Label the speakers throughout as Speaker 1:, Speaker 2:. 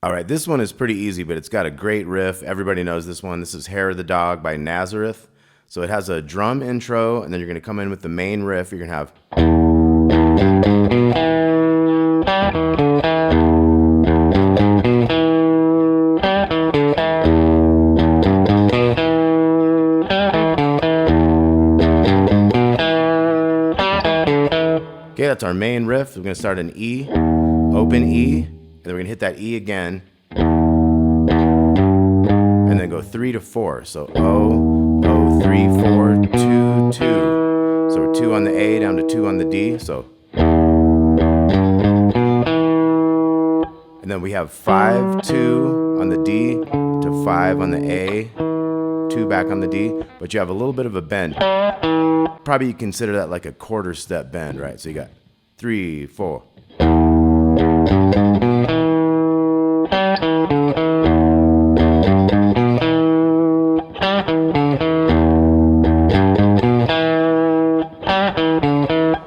Speaker 1: All right, this one is pretty easy, but it's got a great riff. Everybody knows this one. This is Hair of the Dog by Nazareth. So it has a drum intro, and then you're going to come in with the main riff. You're going to have... Okay, that's our main riff. We're going to start an E, open E, and then we're going to hit that E again, and then go 3 to 4. So O, O, 3, 4, 2, 2. So we're 2 on the A, down to 2 on the D. So, and then we have 5, 2 on the D to 5 on the A, 2 back on the D, but you have a little bit of a bend. Probably you consider that like a quarter step bend, right? So you got 3, 4.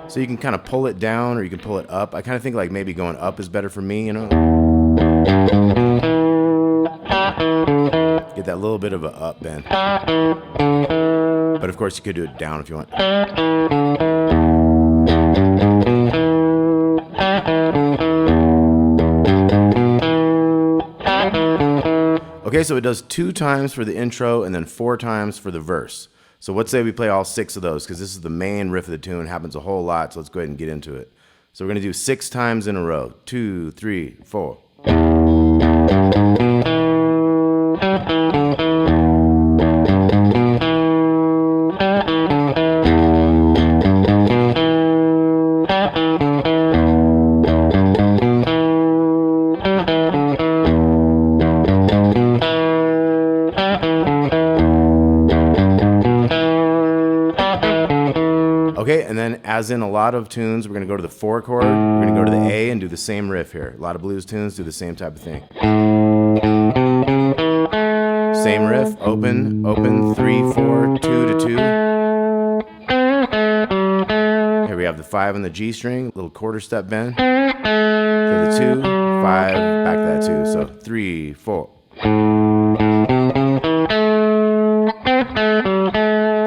Speaker 1: So you can kind of pull it down or you can pull it up. I kind of think like maybe going up is better for me, you know? Get that little bit of a up bend. But of course you could do it down if you want. Okay, so it does 2 times for the intro and then 4 times for the verse. So let's say we play all 6 of those, because this is the main riff of the tune. It happens a whole lot, so let's go ahead and get into it. So we're going to do 6 times in a row. 2, 3, 4. Okay, and then as in a lot of tunes, we're going to go to the 4 chord, we're going to go to the A and do the same riff here. A lot of blues tunes do the same type of thing. Same riff, open, open, 3, 4, 2 to 2. Here we have the 5 on the G string, little quarter step bend. So the 2, 5, back to that 2, so 3, 4.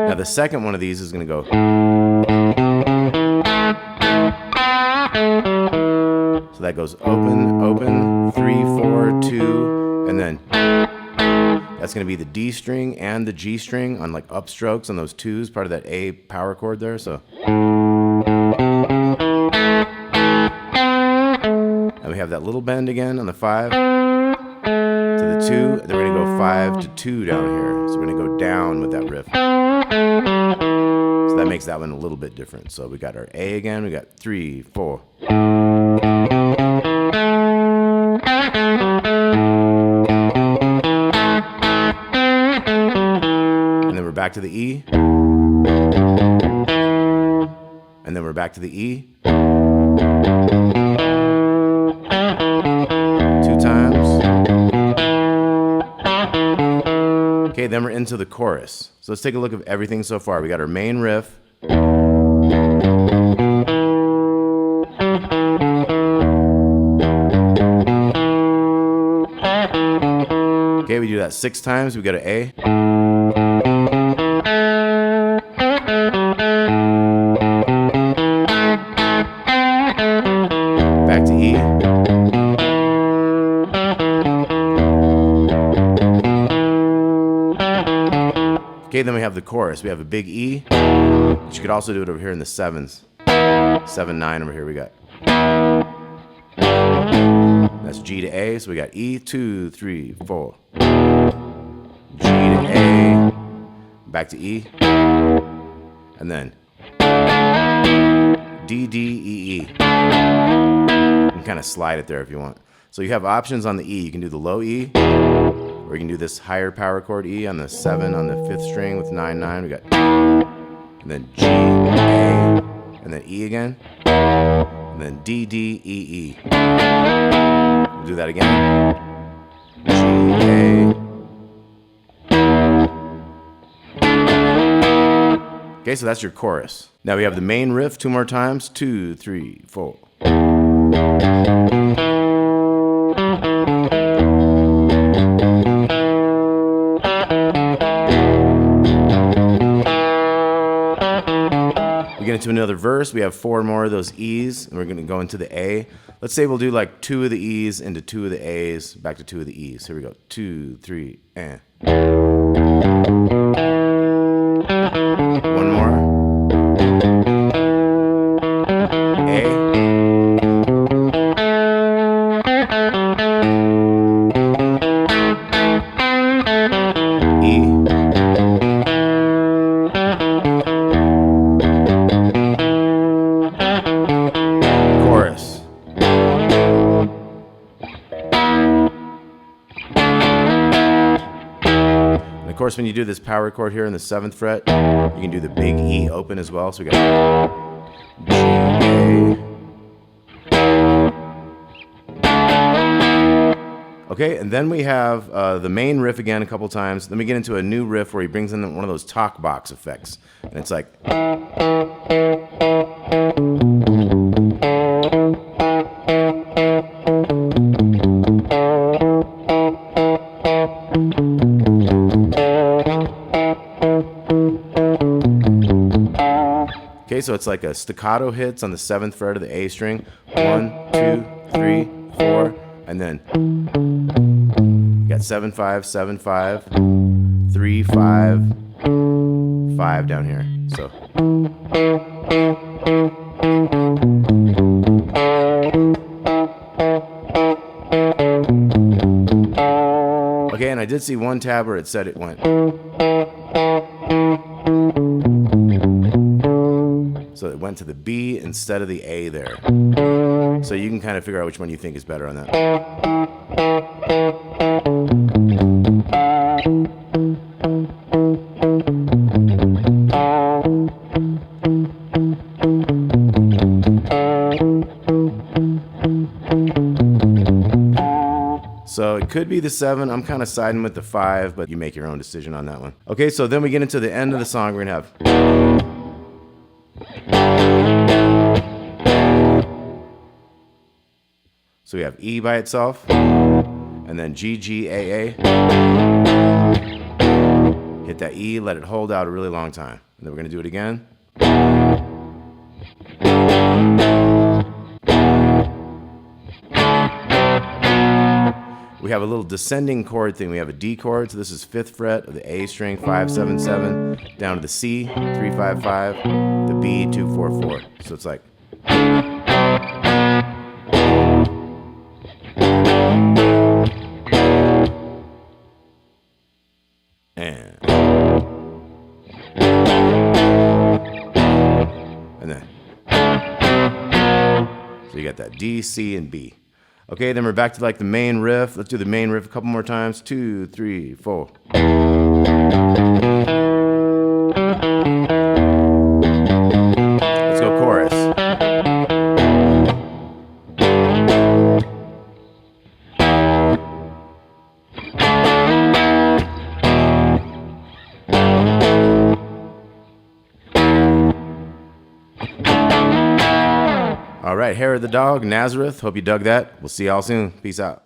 Speaker 1: Now the second one of these is going to go. So that goes open, open, 3, 4, 2, and then that's going to be the D string and the G string on like upstrokes on those 2s, part of that A power chord there. So, and we have that little bend again on the 5 to the 2, and then we're going to go 5 to 2 down here. So we're going to go down with that riff. So that makes that one a little bit different. So we got our A again, we got 3, 4. And then we're back to the E. And then we're back to the E. 2 times. Okay, then we're into the chorus. So let's take a look at everything so far. We got our main riff. Okay, we do that 6 times. We go to A. Back to E. Okay, then we have the chorus. We have a big E, but you could also do it over here in the 7s. 7, 9 over here we got. That's G to A, so we got E, 2, 3, 4. G to A, back to E, and then D, D, E, E. You can kind of slide it there if you want. So you have options on the E. You can do the low E, or you can do this higher power chord E on the 7 on the 5th string with 9, 9. We got, and then G, A, and then E again, and then D, D, E, E. We'll do that again. G, A. Okay, so that's your chorus. Now we have the main riff 2 more times. 2, 3, 4. into another verse. We have 4 more of those E's, and we're going to go into the A. Let's say we'll do like 2 of the E's into 2 of the A's, back to 2 of the E's. Here we go. 2, 3, and. One more. A. E. Chorus. And of course, when you do this power chord here in the 7th fret, you can do the big E open as well. So we got G, A. Okay, and then we have the main riff again a couple times. Then we get into a new riff where he brings in one of those talk box effects. And it's like. Okay, so it's like a staccato hits on the 7th fret of the A string. 1, 2, 3, 4, and then you got 7, 5, 7, 5, 3, 5, 5 down here. So okay, and I did see one tab where it said it went. So it went to the B instead of the A there. So you can kind of figure out which one you think is better on that. So it could be the 7. I'm kind of siding with the 5, but you make your own decision on that one. Okay, so then we get into the end of the song. We're going to have. So we have E by itself, and then G, G, A, A. Hit that E, let it hold out a really long time. And then we're going to do it again. We have a little descending chord thing. We have a D chord, so this is 5th fret of the A string, 5, 7, 7, down to the C, 3, 5, 5, the B, 2, 4, 4. So it's like. And then. So you got that D, C, and B. Okay, then we're back to like the main riff. Let's do the main riff a couple more times. 2, 3, 4. Let's go chorus. All right, Hair of the Dog, Nazareth. Hope you dug that. We'll see y'all soon. Peace out.